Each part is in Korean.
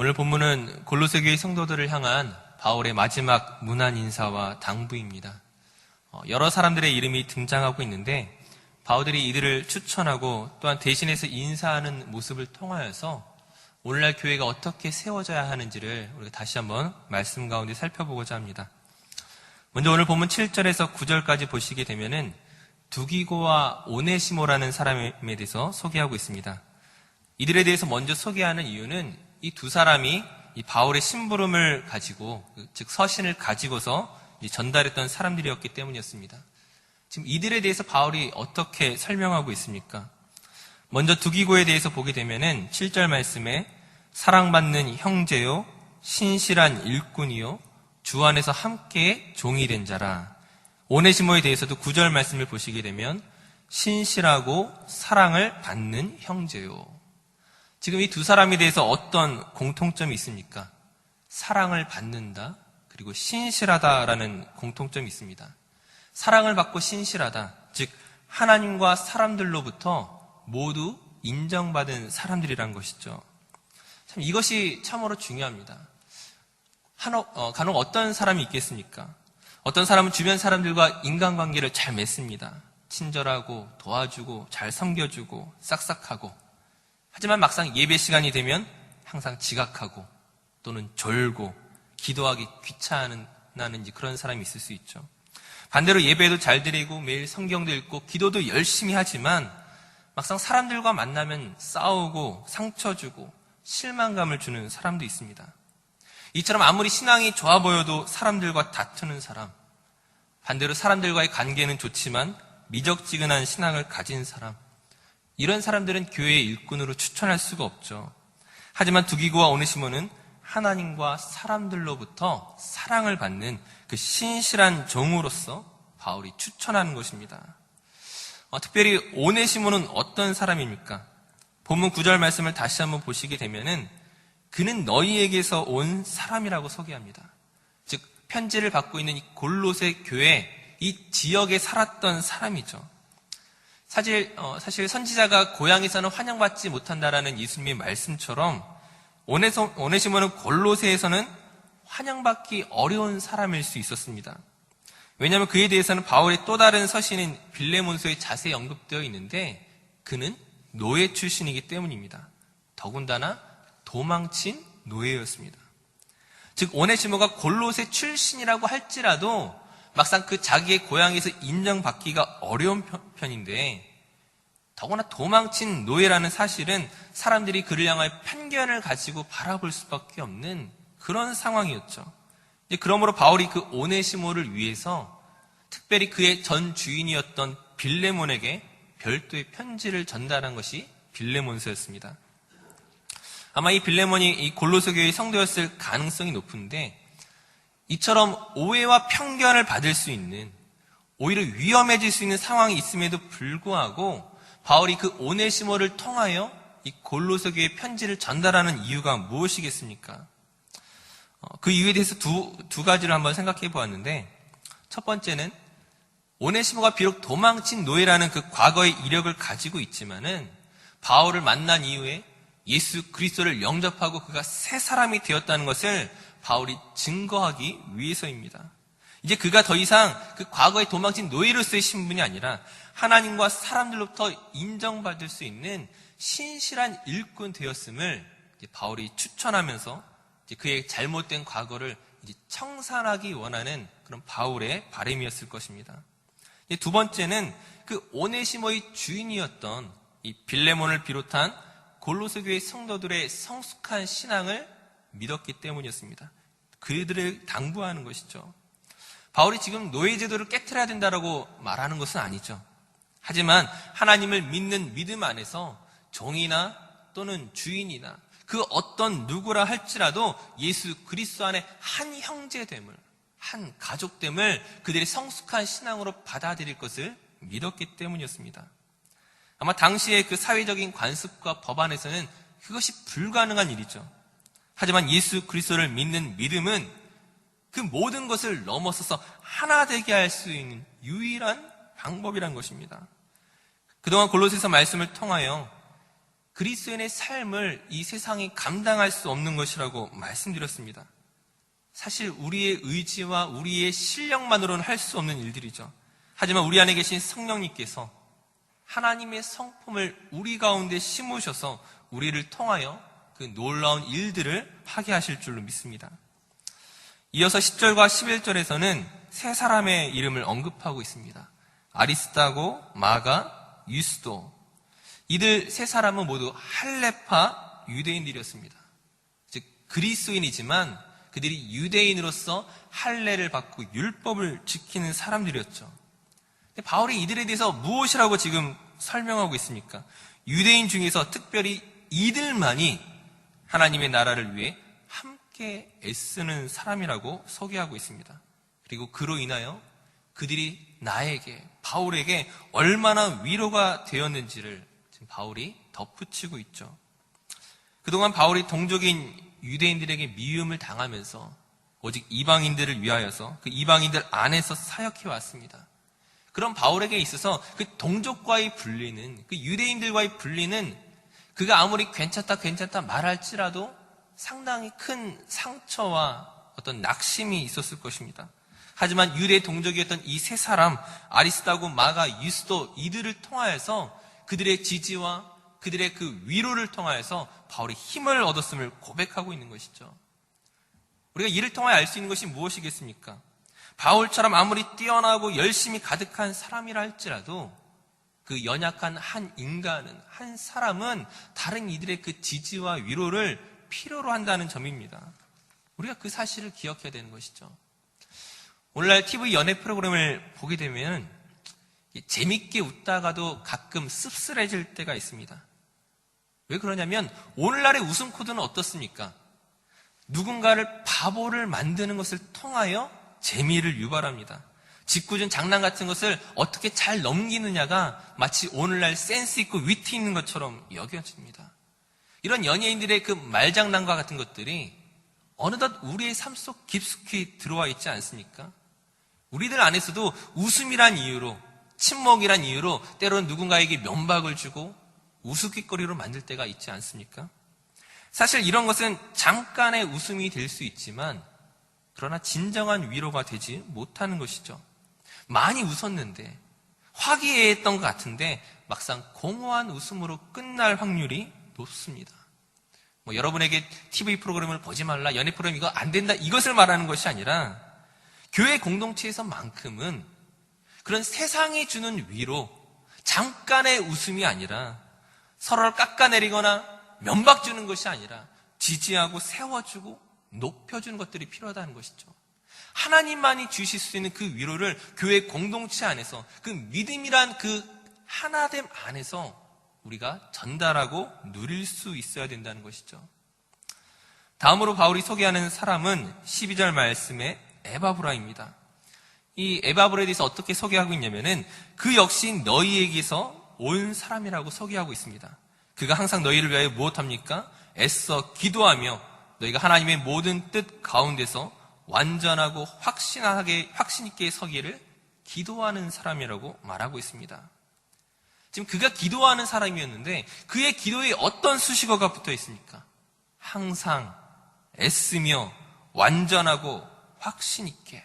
오늘 본문은 골로새 교회 성도들을 향한 바울의 마지막 문안 인사와 당부입니다. 여러 사람들의 이름이 등장하고 있는데 바울들이 이들을 추천하고 또한 대신해서 인사하는 모습을 통하여서 오늘날 교회가 어떻게 세워져야 하는지를 우리가 다시 한번 말씀 가운데 살펴보고자 합니다. 먼저 오늘 본문 7절에서 9절까지 보시게 되면은 두기고와 오네시모라는 사람에 대해서 소개하고 있습니다. 이들에 대해서 먼저 소개하는 이유는 이 두 사람이 이 바울의 심부름을 가지고, 즉 서신을 가지고서 전달했던 사람들이었기 때문이었습니다. 지금 이들에 대해서 바울이 어떻게 설명하고 있습니까? 먼저 두기고에 대해서 보게 되면은 7절 말씀에 사랑받는 형제요, 신실한 일꾼이요, 주 안에서 함께 종이 된 자라. 오네시모에 대해서도 9절 말씀을 보시게 되면 신실하고 사랑을 받는 형제요. 지금 이 두 사람에 대해서 어떤 공통점이 있습니까? 사랑을 받는다, 그리고 신실하다라는 공통점이 있습니다. 사랑을 받고 신실하다, 즉 하나님과 사람들로부터 모두 인정받은 사람들이란 것이죠. 참 이것이 참으로 중요합니다. 간혹 어떤 사람이 있겠습니까? 어떤 사람은 주변 사람들과 인간관계를 잘 맺습니다. 친절하고 도와주고 잘 섬겨주고 싹싹하고, 하지만 막상 예배 시간이 되면 항상 지각하고 또는 졸고 기도하기 귀찮은 그런 사람이 있을 수 있죠. 반대로 예배도 잘 드리고 매일 성경도 읽고 기도도 열심히 하지만 막상 사람들과 만나면 싸우고 상처 주고 실망감을 주는 사람도 있습니다. 이처럼 아무리 신앙이 좋아 보여도 사람들과 다투는 사람, 반대로 사람들과의 관계는 좋지만 미적지근한 신앙을 가진 사람, 이런 사람들은 교회의 일꾼으로 추천할 수가 없죠. 하지만 두기고와 오네시모는 하나님과 사람들로부터 사랑을 받는 그 신실한 종으로서 바울이 추천하는 것입니다. 특별히 오네시모는 어떤 사람입니까? 본문 9절 말씀을 다시 한번 보시게 되면은 그는 너희에게서 온 사람이라고 소개합니다. 즉 편지를 받고 있는 이 골로새 교회, 이 지역에 살았던 사람이죠. 사실 선지자가 고향에서는 환영받지 못한다라는 예수님의 말씀처럼 오네시모는 골로새에서는 환영받기 어려운 사람일 수 있었습니다. 왜냐하면 그에 대해서는 바울의 또 다른 서신인 빌레몬서에 자세히 언급되어 있는데 그는 노예 출신이기 때문입니다. 더군다나 도망친 노예였습니다. 즉 오네시모가 골로새 출신이라고 할지라도 막상 그 자기의 고향에서 인정받기가 어려운 편인데, 더구나 도망친 노예라는 사실은 사람들이 그를 향하여 편견을 가지고 바라볼 수밖에 없는 그런 상황이었죠. 그러므로 바울이 그 오네시모를 위해서 특별히 그의 전 주인이었던 빌레몬에게 별도의 편지를 전달한 것이 빌레몬서였습니다. 아마 이 빌레몬이 이 골로새 교회의 성도였을 가능성이 높은데, 이처럼 오해와 편견을 받을 수 있는, 오히려 위험해질 수 있는 상황이 있음에도 불구하고 바울이 그 오네시모를 통하여 이 골로새 교회에 편지를 전달하는 이유가 무엇이겠습니까? 그 이유에 대해서 두 가지를 한번 생각해 보았는데, 첫 번째는 오네시모가 비록 도망친 노예라는 그 과거의 이력을 가지고 있지만은 바울을 만난 이후에 예수 그리스도를 영접하고 그가 새 사람이 되었다는 것을 바울이 증거하기 위해서입니다. 이제 그가 더 이상 그 과거에 도망친 노예로서의 신분이 아니라 하나님과 사람들로부터 인정받을 수 있는 신실한 일꾼 되었음을 바울이 추천하면서 그의 잘못된 과거를 청산하기 원하는 그런 바울의 바람이었을 것입니다. 두 번째는 그 오네시모의 주인이었던 이 빌레몬을 비롯한 골로새 교회 성도들의 성숙한 신앙을 믿었기 때문이었습니다. 그들을 당부하는 것이죠. 바울이 지금 노예제도를 깨트려야 된다라고 말하는 것은 아니죠. 하지만 하나님을 믿는 믿음 안에서 종이나 또는 주인이나 그 어떤 누구라 할지라도 예수 그리스도 안에 한 형제됨을, 한 가족됨을 그들의 성숙한 신앙으로 받아들일 것을 믿었기 때문이었습니다. 아마 당시의 그 사회적인 관습과 법안에서는 그것이 불가능한 일이죠. 하지만 예수 그리스도를 믿는 믿음은 그 모든 것을 넘어서서 하나 되게 할 수 있는 유일한 방법이란 것입니다. 그동안 골로새서 말씀을 통하여 그리스도인의 삶을 이 세상이 감당할 수 없는 것이라고 말씀드렸습니다. 사실 우리의 의지와 우리의 실력만으로는 할 수 없는 일들이죠. 하지만 우리 안에 계신 성령님께서 하나님의 성품을 우리 가운데 심으셔서 우리를 통하여 그 놀라운 일들을 하게 하실 줄로 믿습니다. 이어서 10절과 11절에서는 세 사람의 이름을 언급하고 있습니다. 아리스다고, 마가, 유스도. 이들 세 사람은 모두 할레파 유대인들이었습니다. 즉 그리스도인이지만 그들이 유대인으로서 할례를 받고 율법을 지키는 사람들이었죠. 근데 바울이 이들에 대해서 무엇이라고 지금 설명하고 있습니까? 유대인 중에서 특별히 이들만이 하나님의 나라를 위해 함께 애쓰는 사람이라고 소개하고 있습니다. 그리고 그로 인하여 그들이 나에게, 바울에게 얼마나 위로가 되었는지를 지금 바울이 덧붙이고 있죠. 그동안 바울이 동족인 유대인들에게 미움을 당하면서 오직 이방인들을 위하여서 그 이방인들 안에서 사역해 왔습니다. 그런 바울에게 있어서 그 동족과의 분리는, 그 유대인들과의 분리는 그가 아무리 괜찮다 말할지라도 상당히 큰 상처와 어떤 낙심이 있었을 것입니다. 하지만 유대 동족이었던 이 세 사람, 아리스다고, 마가, 유스도, 이들을 통하여서 그들의 지지와 그들의 그 위로를 통하여서 바울이 힘을 얻었음을 고백하고 있는 것이죠. 우리가 이를 통하여 알 수 있는 것이 무엇이겠습니까? 바울처럼 아무리 뛰어나고 열심히 가득한 사람이라 할지라도 그 연약한 한 인간은, 한 사람은 다른 이들의 그 지지와 위로를 필요로 한다는 점입니다. 우리가 그 사실을 기억해야 되는 것이죠. 오늘날 TV 연애 프로그램을 보게 되면 재밌게 웃다가도 가끔 씁쓸해질 때가 있습니다. 왜 그러냐면 오늘날의 웃음 코드는 어떻습니까? 누군가를 바보를 만드는 것을 통하여 재미를 유발합니다. 짓궂은 장난 같은 것을 어떻게 잘 넘기느냐가 마치 오늘날 센스 있고 위트 있는 것처럼 여겨집니다. 이런 연예인들의 그 말장난과 같은 것들이 어느덧 우리의 삶 속 깊숙이 들어와 있지 않습니까? 우리들 안에서도 웃음이란 이유로, 침묵이란 이유로 때로는 누군가에게 면박을 주고 우스갯거리로 만들 때가 있지 않습니까? 사실 이런 것은 잠깐의 웃음이 될 수 있지만 그러나 진정한 위로가 되지 못하는 것이죠. 많이 웃었는데 화기애애했던 것 같은데 막상 공허한 웃음으로 끝날 확률이 높습니다. 여러분에게 TV 프로그램을 보지 말라, 연애 프로그램 이거 안 된다, 이것을 말하는 것이 아니라 교회 공동체에서만큼은 그런 세상이 주는 위로, 잠깐의 웃음이 아니라 서로를 깎아내리거나 면박 주는 것이 아니라 지지하고 세워주고 높여주는 것들이 필요하다는 것이죠. 하나님만이 주실 수 있는 그 위로를 교회 공동체 안에서, 그 믿음이란 그 하나됨 안에서 우리가 전달하고 누릴 수 있어야 된다는 것이죠. 다음으로 바울이 소개하는 사람은 12절 말씀의 에바브라입니다. 이 에바브라에 대해서 어떻게 소개하고 있냐면은 그 역시 너희에게서 온 사람이라고 소개하고 있습니다. 그가 항상 너희를 위하여 무엇합니까? 애써 기도하며 너희가 하나님의 모든 뜻 가운데서 완전하고 확신 있게 서기를 기도하는 사람이라고 말하고 있습니다. 지금 그가 기도하는 사람이었는데 그의 기도에 어떤 수식어가 붙어 있습니까? 항상, 애쓰며, 완전하고 확신 있게.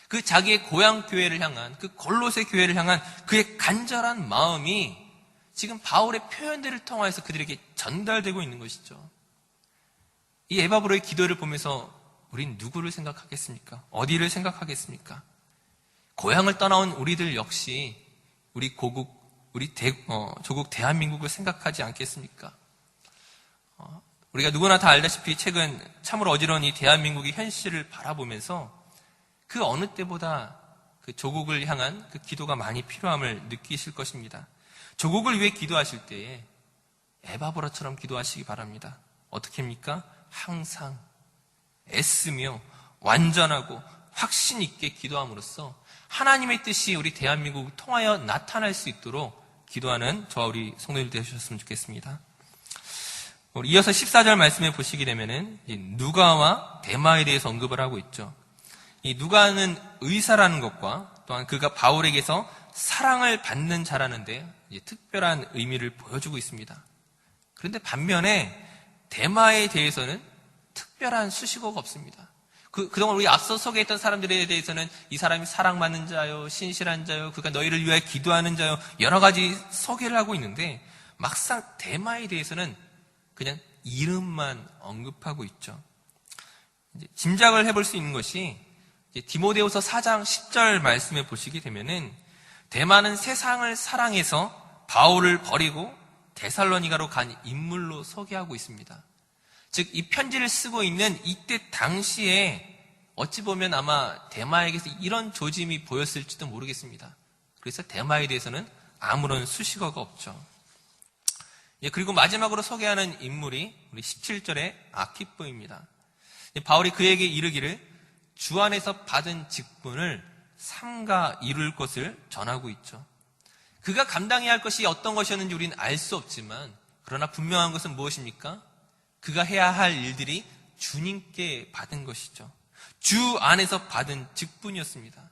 그 자기의 고향 교회를 향한, 그 골로새 교회를 향한 그의 간절한 마음이 지금 바울의 표현들을 통해서 그들에게 전달되고 있는 것이죠. 이 에바브로의 기도를 보면서 우린 누구를 생각하겠습니까? 어디를 생각하겠습니까? 고향을 떠나온 우리들 역시 우리 고국, 조국 대한민국을 생각하지 않겠습니까? 우리가 누구나 다 알다시피 최근 참으로 어지러운 이 대한민국의 현실을 바라보면서 그 어느 때보다 그 조국을 향한 그 기도가 많이 필요함을 느끼실 것입니다. 조국을 위해 기도하실 때에 에바브라처럼 기도하시기 바랍니다. 어떻게 합니까? 항상 애쓰며 완전하고 확신 있게 기도함으로써 하나님의 뜻이 우리 대한민국을 통하여 나타날 수 있도록 기도하는 저와 우리 성도들 되셨으면 좋겠습니다. 이어서 14절 말씀에 보시게 되면은 누가와 데마에 대해서 언급을 하고 있죠. 이 누가는 의사라는 것과 또한 그가 바울에게서 사랑을 받는 자라는데 특별한 의미를 보여주고 있습니다. 그런데 반면에 데마에 대해서는 특별한 수식어가 없습니다. 그동안 우리 앞서 소개했던 사람들에 대해서는 이 사람이 사랑받는 자요, 신실한 자요, 그가 너희를 위하여 기도하는 자요, 여러 가지 소개를 하고 있는데 막상 데마에 대해서는 그냥 이름만 언급하고 있죠. 이제 짐작을 해볼 수 있는 것이 디모데후서 4장 10절 말씀에 보시게 되면은 데마는 세상을 사랑해서 바울을 버리고 데살로니가로 간 인물로 소개하고 있습니다. 즉, 이 편지를 쓰고 있는 이때 당시에 어찌 보면 아마 데마에게서 이런 조짐이 보였을지도 모르겠습니다. 그래서 데마에 대해서는 아무런 수식어가 없죠. 그리고 마지막으로 소개하는 인물이 우리 17절의 아키뽀입니다. 바울이 그에게 이르기를 주 안에서 받은 직분을 삼가 이룰 것을 전하고 있죠. 그가 감당해야 할 것이 어떤 것이었는지 우리는 알 수 없지만 그러나 분명한 것은 무엇입니까? 그가 해야 할 일들이 주님께 받은 것이죠. 주 안에서 받은 직분이었습니다.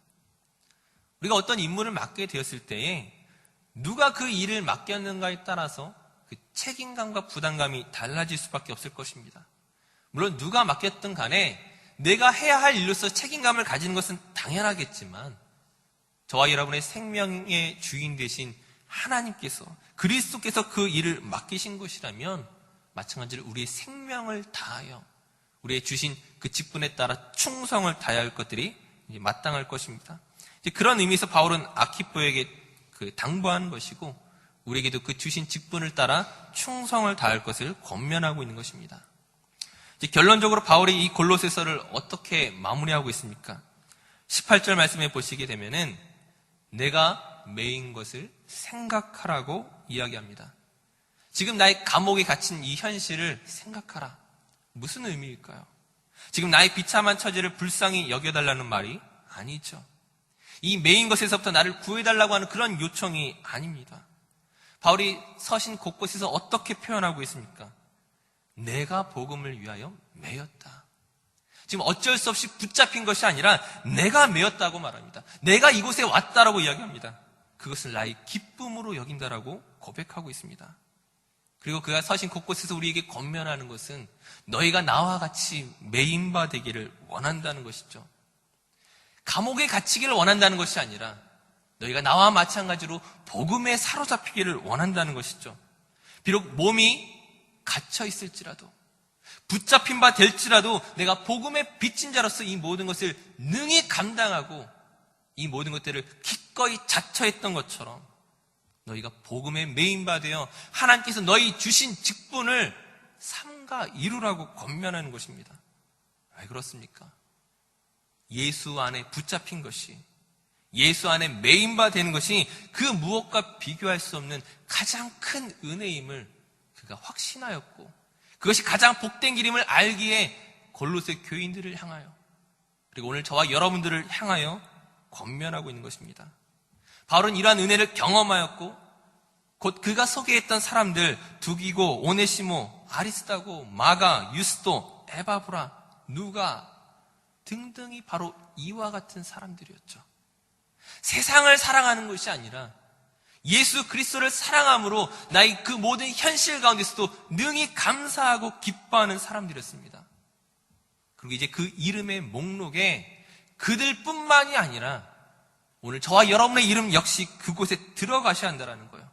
우리가 어떤 임무를 맡게 되었을 때에 누가 그 일을 맡겼는가에 따라서 그 책임감과 부담감이 달라질 수밖에 없을 것입니다. 물론 누가 맡겼든 간에 내가 해야 할 일로서 책임감을 가지는 것은 당연하겠지만 저와 여러분의 생명의 주인 되신 하나님께서 그리스도께서 그 일을 맡기신 것이라면 마찬가지로 우리의 생명을 다하여 우리의 주신 그 직분에 따라 충성을 다해야 할 것들이 마땅할 것입니다. 그런 의미에서 바울은 아키뽀에게 당부하는 것이고 우리에게도 그 주신 직분을 따라 충성을 다할 것을 권면하고 있는 것입니다. 결론적으로 바울이 이 골로새서를 어떻게 마무리하고 있습니까? 18절 말씀에 보시게 되면은 내가 매인 것을 생각하라고 이야기합니다. 지금 나의 감옥에 갇힌 이 현실을 생각하라. 무슨 의미일까요? 지금 나의 비참한 처지를 불쌍히 여겨달라는 말이 아니죠. 이 매인 것에서부터 나를 구해달라고 하는 그런 요청이 아닙니다. 바울이 서신 곳곳에서 어떻게 표현하고 있습니까? 내가 복음을 위하여 매였다. 지금 어쩔 수 없이 붙잡힌 것이 아니라 내가 매였다고 말합니다. 내가 이곳에 왔다라고 이야기합니다. 그것을 나의 기쁨으로 여긴다라고 고백하고 있습니다. 그리고 그가 서신 곳곳에서 우리에게 권면하는 것은 너희가 나와 같이 매인바 되기를 원한다는 것이죠. 감옥에 갇히기를 원한다는 것이 아니라 너희가 나와 마찬가지로 복음에 사로잡히기를 원한다는 것이죠. 비록 몸이 갇혀 있을지라도 붙잡힌 바 될지라도 내가 복음의 빚진 자로서 이 모든 것을 능히 감당하고 이 모든 것들을 기꺼이 자처했던 것처럼 너희가 복음의 메인바 되어 하나님께서 너희 주신 직분을 삼가 이루라고 권면하는 것입니다. 왜 그렇습니까? 예수 안에 붙잡힌 것이, 예수 안에 메인바 되는 것이 그 무엇과 비교할 수 없는 가장 큰 은혜임을 그가 확신하였고 그것이 가장 복된 길임을 알기에 골로새 교인들을 향하여 그리고 오늘 저와 여러분들을 향하여 권면하고 있는 것입니다. 바울은 이러한 은혜를 경험하였고 곧 그가 소개했던 사람들 두기고, 오네시모, 아리스다고, 마가, 유스도, 에바브라, 누가 등등이 바로 이와 같은 사람들이었죠. 세상을 사랑하는 것이 아니라 예수 그리스도를 사랑함으로 나의 그 모든 현실 가운데서도 능히 감사하고 기뻐하는 사람들이었습니다. 그리고 이제 그 이름의 목록에 그들뿐만이 아니라 오늘 저와 여러분의 이름 역시 그곳에 들어가셔야 한다는 거예요.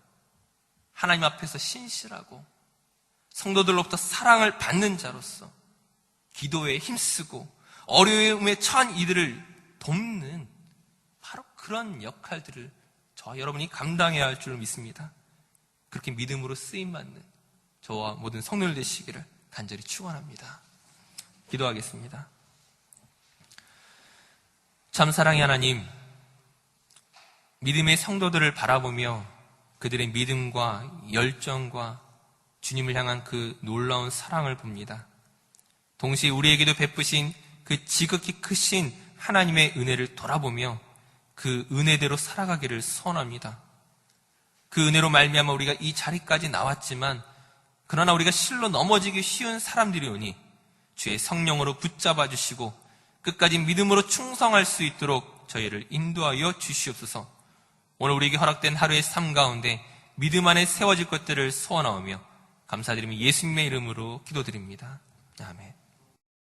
하나님 앞에서 신실하고 성도들로부터 사랑을 받는 자로서 기도에 힘쓰고 어려움에 처한 이들을 돕는 바로 그런 역할들을 저와 여러분이 감당해야 할 줄 믿습니다. 그렇게 믿음으로 쓰임받는 저와 모든 성도들 되시기를 간절히 축원합니다. 기도하겠습니다. 참 사랑의 하나님, 믿음의 성도들을 바라보며 그들의 믿음과 열정과 주님을 향한 그 놀라운 사랑을 봅니다. 동시에 우리에게도 베푸신 그 지극히 크신 하나님의 은혜를 돌아보며 그 은혜대로 살아가기를 소원합니다. 그 은혜로 말미암아 우리가 이 자리까지 나왔지만 그러나 우리가 실로 넘어지기 쉬운 사람들이오니 주의 성령으로 붙잡아 주시고 끝까지 믿음으로 충성할 수 있도록 저희를 인도하여 주시옵소서. 오늘 우리에게 허락된 하루의 삶 가운데 믿음 안에 세워질 것들을 소원하오며 감사드리며 예수님의 이름으로 기도드립니다. 아멘.